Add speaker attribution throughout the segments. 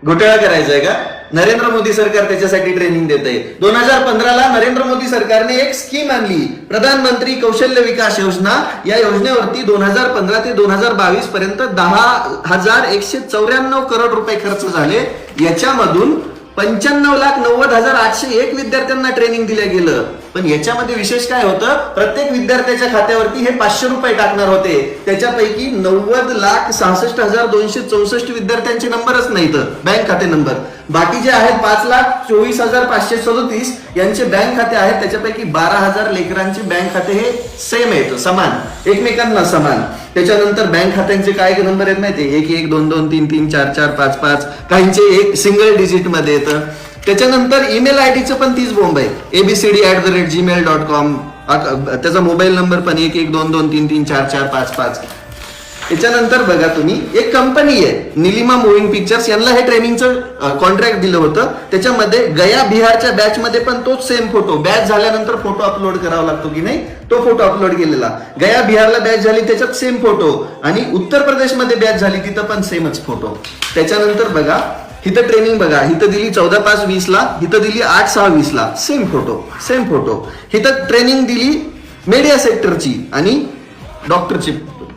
Speaker 1: घोटाळा करायचा आहे का? नरेंद्र मोदी सरकार त्याच्यासाठी ट्रेनिंग देत आहे. 2015ला नरेंद्र मोदी सरकारने एक स्कीम आणली, प्रधानमंत्री कौशल्य विकास योजना. या योजनेवरती 2015 ते 2022 पर्यंत 10,194 करोड रुपये खर्च झाले. याच्यामधून 95,90,801 विद्यार्थ्यांना ट्रेनिंग दिलं गेलं. पण याच्यामध्ये विशेष काय होतं, प्रत्येक विद्यार्थ्याच्या खात्यावरती हे 500 रुपये टाकणार होते. त्याच्यापैकी 90,66,264 विद्यार्थ्यांचे नंबरच नाहीत, बँक खाते नंबर. बाकी जे आहेत 5,24,537 यांचे बँक खाते आहेत. त्याच्यापैकी 12,000 लेकरांचे बँक खाते हे सेम आहेत, समान, एकमेकांना समान. त्याच्यानंतर बँक खात्यांचे काय नंबर आहेत माहिती, 1 1 2 2 3 3 4 4 5 5, काहींचे एक सिंगल डिजिट मध्ये येतं. त्याच्यानंतर ईमेल आयडीचं पण तीच बोंब आहे, abcd@gmail.com. त्याचा मोबाईल नंबर पण 1 1 2 2 3 3 4 4 5 5. त्याच्यानंतर बघा तुम्ही, एक कंपनी आहे निलिमा मुव्हिंग पिक्चर्स, यांना हे ट्रेनिंगचं कॉन्ट्रॅक्ट दिलं होतं. त्याच्यामध्ये गया बिहारच्या बॅच मध्ये पण तोच सेम फोटो, बॅच झाल्यानंतर फोटो अपलोड करावा लागतो की नाही, तो फोटो अपलोड केलेला. गया बिहारला बॅच झाली त्याच्यात सेम फोटो, आणि उत्तर प्रदेशमध्ये बॅच झाली तिथं पण सेमच फोटो. त्याच्यानंतर बघा इथं ट्रेनिंग बघा, इथं दिली 14/5/20ला, इथं दिली 8/6/20ला, सेम फोटो सेम फोटो. इथं ट्रेनिंग दिली मीडिया सेक्टरची आणि डॉक्टरची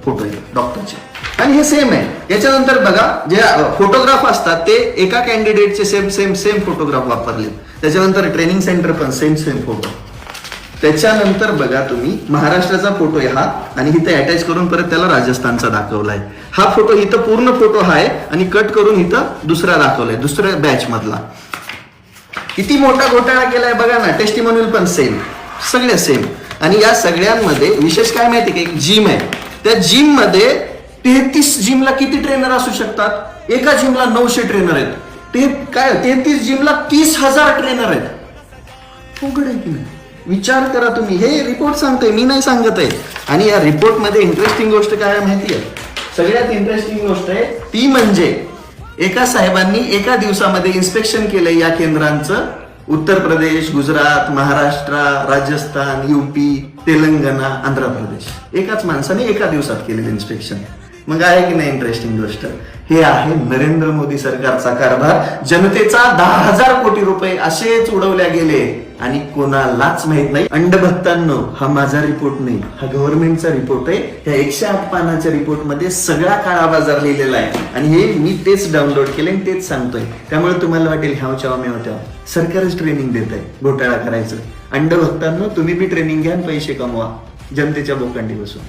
Speaker 1: फोटो आहे, डॉक्टरचे, आणि हे सेम आहे. याच्यानंतर बघा, जे फोटोग्राफ असतात ते एका कॅन्डिडेटचे सेम सेम सेम फोटोग्राफ वापरले. त्याच्यानंतर ट्रेनिंग सेंटर पण सेम सेम फोटो. त्याच्यानंतर बघा तुम्ही, महाराष्ट्राचा फोटो आहे हा, आणि इथं अटॅच करून परत त्याला राजस्थानचा दाखवलाय. हा फोटो इथं पूर्ण फोटो आहे आणि कट करून इथं दुसरा दाखवलाय, दुसऱ्या बॅच मधला. किती मोठा घोटाळा केलाय बघा ना. टेस्टिमोनियल पण सेम, सगळे सेम. आणि या सगळ्यांमध्ये विशेष काय माहिती की, एक जिम आहे, त्या जिम मध्ये 33 जिमला किती ट्रेनर असू शकतात? एका जिमला 900 ट्रेनर आहेत. ते काय 33 जिमला 30,000 ट्रेनर आहेत. उघड आहे की नाही? विचार करा तुम्ही. हे रिपोर्ट सांगतोय, मी नाही सांगत आहे. आणि या रिपोर्ट मध्ये इंटरेस्टिंग गोष्ट काय माहिती आहे? सगळ्यात इंटरेस्टिंग गोष्ट आहे ती म्हणजे, एका साहेबांनी एका दिवसामध्ये इन्स्पेक्शन केलंय या केंद्रांचं. उत्तर प्रदेश, गुजरात, महाराष्ट्र, राजस्थान, युपी, तेलंगणा, आंध्र प्रदेश. एकाच माणसाने एका दिवसात केलेलं इन्स्पेक्शन. मग आहे की नाही इंटरेस्टिंग गोष्ट? हे आहे नरेंद्र मोदी सरकारचा कारभार. जनतेचा 10,000 कोटी रुपये असेच उडवल्या गेले आणि कोणालाच माहित नाही. अंधभक्तांनो, हा माझा रिपोर्ट नाही, हा गव्हर्नमेंटचा रिपोर्ट आहे. त्या 108 पानाच्या रिपोर्ट मध्ये सगळा काळा बाजार लिहिलेला आहे, आणि हे मी तेच डाउनलोड केले आणि तेच सांगतोय. त्यामुळे तुम्हाला वाटेल ह्याव मेवत्याव सरकारच ट्रेनिंग देत आहे घोटाळा करायचं. अंधभक्तांनो, तुम्ही बी ट्रेनिंग घ्या, पैसे कमवा जनतेच्या बोकांडी बसून.